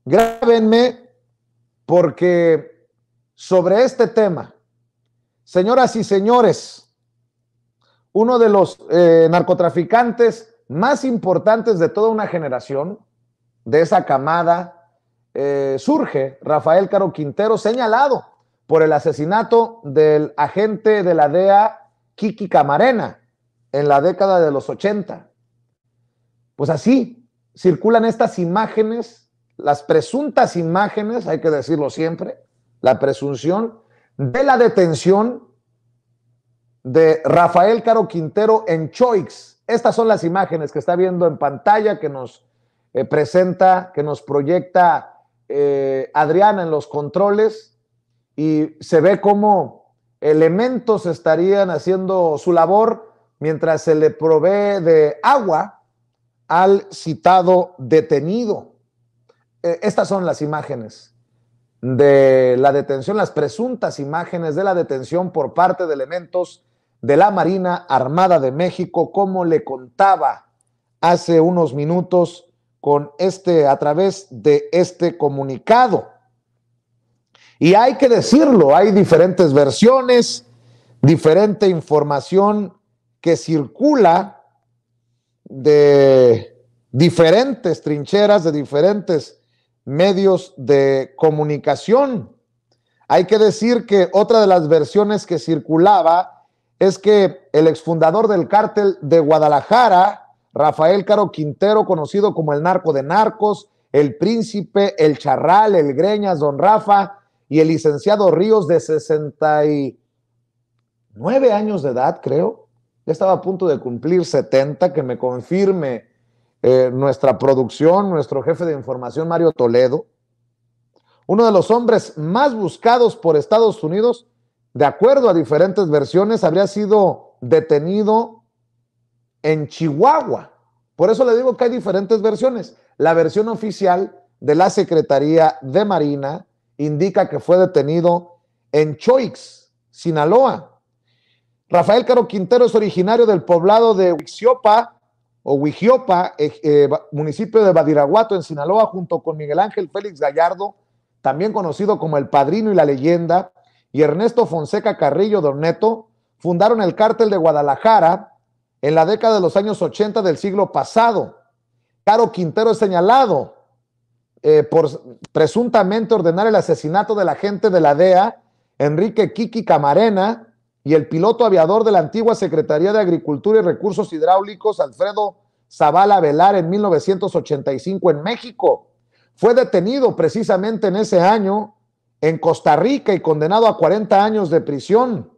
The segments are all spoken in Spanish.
Grábenme porque sobre este tema, señoras y señores, uno de los narcotraficantes más importantes de toda una generación, de esa camada, surge Rafael Caro Quintero, señalado por el asesinato del agente de la DEA Kiki Camarena en la década de los 80. Pues así circulan estas imágenes, las presuntas imágenes, hay que decirlo siempre, la presunción de la detención de Rafael Caro Quintero en Choix. Estas son las imágenes que está viendo en pantalla, que nos presenta, que nos proyecta Adriana en los controles, y se ve cómo elementos estarían haciendo su labor mientras se le provee de agua al citado detenido. Estas son las imágenes de la detención, las presuntas imágenes de la detención por parte de elementos de la Marina Armada de México, como le contaba hace unos minutos a través de este comunicado. Y hay que decirlo, hay diferentes versiones, diferente información que circula de diferentes trincheras, de diferentes medios de comunicación. Hay que decir que otra de las versiones que circulaba es que el exfundador del cártel de Guadalajara, Rafael Caro Quintero, conocido como el narco de narcos, el príncipe, el charral, el greñas, don Rafa, y el licenciado Ríos, de 69 años de edad, creo, ya estaba a punto de cumplir 70, que me confirme nuestra producción, nuestro jefe de información, Mario Toledo, uno de los hombres más buscados por Estados Unidos, de acuerdo a diferentes versiones, habría sido detenido en Chihuahua. Por eso le digo que hay diferentes versiones. La versión oficial de la Secretaría de Marina indica que fue detenido en Choix, Sinaloa. Rafael Caro Quintero es originario del poblado de Huixiopa, municipio de Badiraguato, en Sinaloa, junto con Miguel Ángel Félix Gallardo, también conocido como El Padrino y la Leyenda, y Ernesto Fonseca Carrillo Don Neto, fundaron el cártel de Guadalajara en la década de los años 80 del siglo pasado. Caro Quintero es señalado por presuntamente ordenar el asesinato del agente de la DEA, Enrique Kiki Camarena, y el piloto aviador de la antigua Secretaría de Agricultura y Recursos Hidráulicos, Alfredo Zavala Velar, en 1985 en México. Fue detenido precisamente en ese año en Costa Rica y condenado a 40 años de prisión.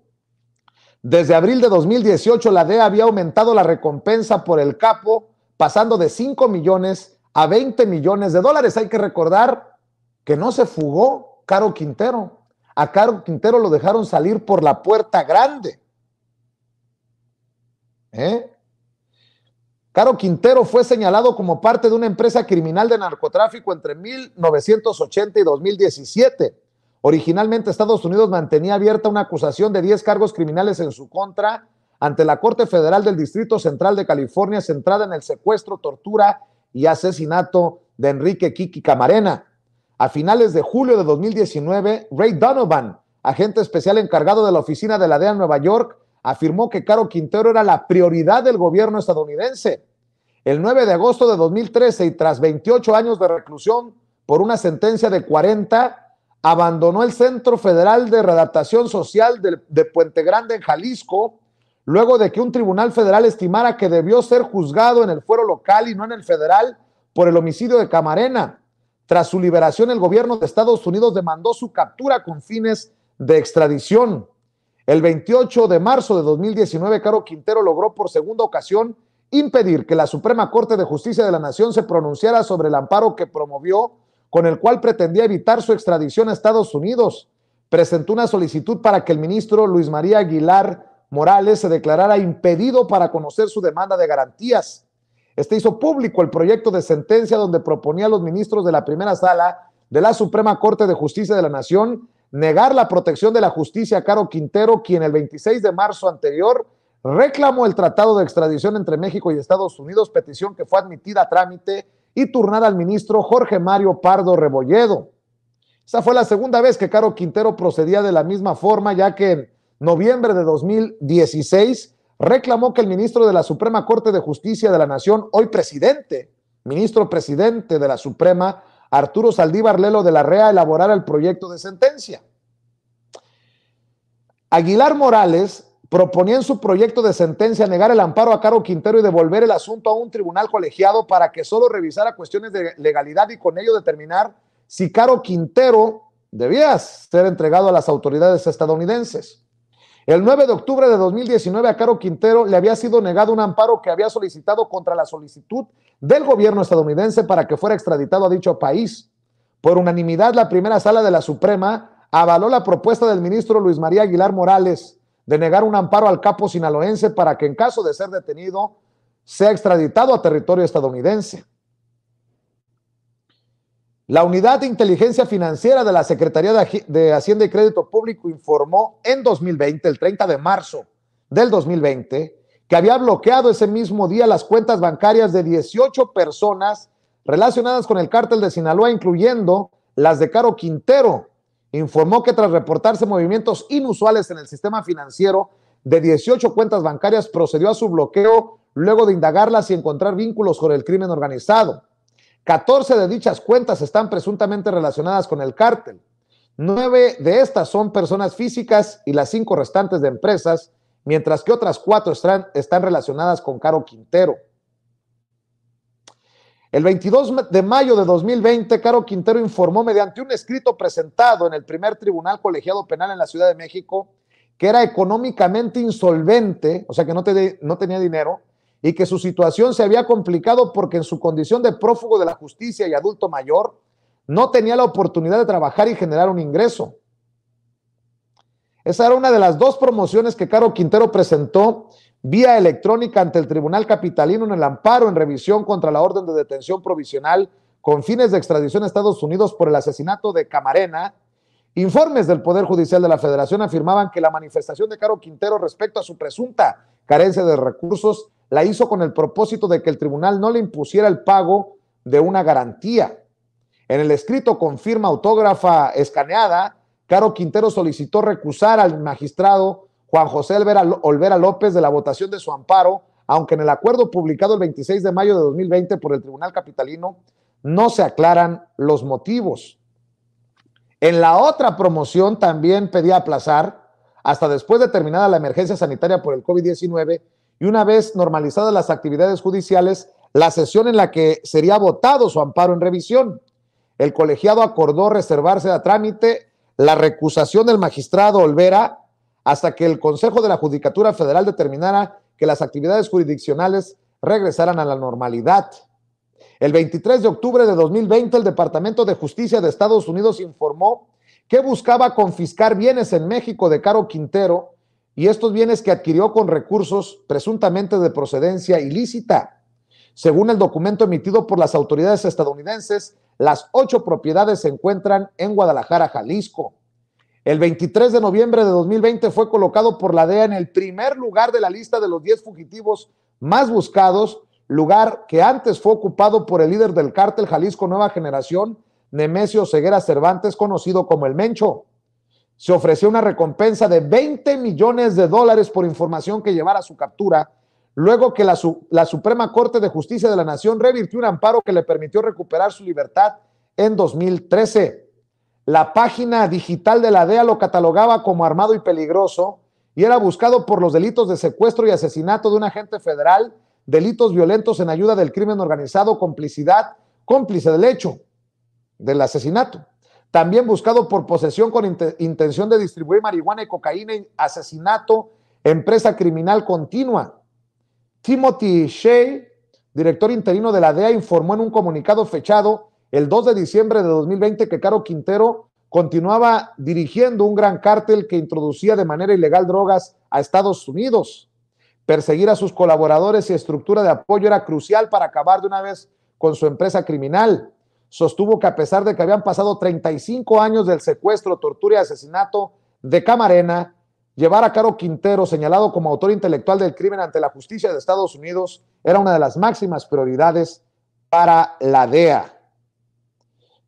Desde abril de 2018, la DEA había aumentado la recompensa por el capo, pasando de 5 millones a 20 millones de dólares. Hay que recordar que no se fugó Caro Quintero. A Caro Quintero lo dejaron salir por la puerta grande. Caro Quintero fue señalado como parte de una empresa criminal de narcotráfico entre 1980 y 2017. Originalmente, Estados Unidos mantenía abierta una acusación de 10 cargos criminales en su contra ante la Corte Federal del Distrito Central de California, centrada en el secuestro, tortura y asesinato de Enrique Kiki Camarena. A finales de julio de 2019, Ray Donovan, agente especial encargado de la oficina de la DEA en Nueva York, afirmó que Caro Quintero era la prioridad del gobierno estadounidense. El 9 de agosto de 2013, y tras 28 años de reclusión por una sentencia de 40, abandonó el Centro Federal de Readaptación Social de Puente Grande, en Jalisco, luego de que un tribunal federal estimara que debió ser juzgado en el fuero local y no en el federal por el homicidio de Camarena. Tras su liberación, el gobierno de Estados Unidos demandó su captura con fines de extradición. El 28 de marzo de 2019, Caro Quintero logró por segunda ocasión impedir que la Suprema Corte de Justicia de la Nación se pronunciara sobre el amparo que promovió, con el cual pretendía evitar su extradición a Estados Unidos. Presentó una solicitud para que el ministro Luis María Aguilar Morales se declarara impedido para conocer su demanda de garantías. Este hizo público el proyecto de sentencia donde proponía a los ministros de la primera sala de la Suprema Corte de Justicia de la Nación negar la protección de la justicia a Caro Quintero, quien el 26 de marzo anterior reclamó el tratado de extradición entre México y Estados Unidos, petición que fue admitida a trámite y turnar al ministro Jorge Mario Pardo Rebolledo. Esa fue la segunda vez que Caro Quintero procedía de la misma forma, ya que en noviembre de 2016 reclamó que el ministro de la Suprema Corte de Justicia de la Nación, hoy ministro presidente de la Suprema, Arturo Saldívar Lelo de la Rea, elaborara el proyecto de sentencia. Aguilar Morales proponía en su proyecto de sentencia negar el amparo a Caro Quintero y devolver el asunto a un tribunal colegiado para que solo revisara cuestiones de legalidad y con ello determinar si Caro Quintero debía ser entregado a las autoridades estadounidenses. El 9 de octubre de 2019 a Caro Quintero le había sido negado un amparo que había solicitado contra la solicitud del gobierno estadounidense para que fuera extraditado a dicho país. Por unanimidad, la primera sala de la Suprema avaló la propuesta del ministro Luis María Aguilar Morales de negar un amparo al capo sinaloense para que en caso de ser detenido sea extraditado a territorio estadounidense. La Unidad de Inteligencia Financiera de la Secretaría de Hacienda y Crédito Público informó en 2020, el 30 de marzo del 2020, que había bloqueado ese mismo día las cuentas bancarias de 18 personas relacionadas con el cártel de Sinaloa, incluyendo las de Caro Quintero. Informó que tras reportarse movimientos inusuales en el sistema financiero de 18 cuentas bancarias, procedió a su bloqueo luego de indagarlas y encontrar vínculos con el crimen organizado. 14 de dichas cuentas están presuntamente relacionadas con el cártel. 9 de estas son personas físicas y las 5 restantes de empresas, mientras que otras 4 están relacionadas con Caro Quintero. El 22 de mayo de 2020, Caro Quintero informó mediante un escrito presentado en el primer Tribunal Colegiado Penal en la Ciudad de México que era económicamente insolvente, o sea que no tenía dinero, y que su situación se había complicado porque en su condición de prófugo de la justicia y adulto mayor, no tenía la oportunidad de trabajar y generar un ingreso. Esa era una de las 2 promociones que Caro Quintero presentó vía electrónica ante el Tribunal Capitalino en el amparo en revisión contra la orden de detención provisional con fines de extradición a Estados Unidos por el asesinato de Camarena. Informes del Poder Judicial de la Federación afirmaban que la manifestación de Caro Quintero respecto a su presunta carencia de recursos la hizo con el propósito de que el tribunal no le impusiera el pago de una garantía. En el escrito con firma autógrafa escaneada, Caro Quintero solicitó recusar al magistrado Juan José Olvera López de la votación de su amparo, aunque en el acuerdo publicado el 26 de mayo de 2020 por el Tribunal Capitalino no se aclaran los motivos. En la otra promoción también pedía aplazar hasta después de terminada la emergencia sanitaria por el COVID-19 y una vez normalizadas las actividades judiciales, la sesión en la que sería votado su amparo en revisión. El colegiado acordó reservarse a trámite la recusación del magistrado Olvera hasta que el Consejo de la Judicatura Federal determinara que las actividades jurisdiccionales regresaran a la normalidad. El 23 de octubre de 2020, el Departamento de Justicia de Estados Unidos informó que buscaba confiscar bienes en México de Caro Quintero y estos bienes que adquirió con recursos presuntamente de procedencia ilícita. Según el documento emitido por las autoridades estadounidenses, las 8 propiedades se encuentran en Guadalajara, Jalisco. El 23 de noviembre de 2020 fue colocado por la DEA en el primer lugar de la lista de los 10 fugitivos más buscados, lugar que antes fue ocupado por el líder del cártel Jalisco Nueva Generación, Nemesio Ceguera Cervantes, conocido como El Mencho. Se ofreció una recompensa de $20 millones por información que llevara a su captura, luego que la Suprema Corte de Justicia de la Nación revirtió un amparo que le permitió recuperar su libertad en 2013. La página digital de la DEA lo catalogaba como armado y peligroso y era buscado por los delitos de secuestro y asesinato de un agente federal, delitos violentos en ayuda del crimen organizado, cómplice del hecho del asesinato. También buscado por posesión con intención de distribuir marihuana y cocaína y asesinato, empresa criminal continua. Timothy Shea, director interino de la DEA, informó en un comunicado fechado el 2 de diciembre de 2020 que Caro Quintero continuaba dirigiendo un gran cártel que introducía de manera ilegal drogas a Estados Unidos. Perseguir a sus colaboradores y estructura de apoyo era crucial para acabar de una vez con su empresa criminal. Sostuvo que a pesar de que habían pasado 35 años del secuestro, tortura y asesinato de Camarena, llevar a Caro Quintero, señalado como autor intelectual del crimen ante la justicia de Estados Unidos, era una de las máximas prioridades para la DEA.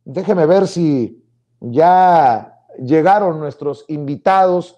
Déjeme ver si ya llegaron nuestros invitados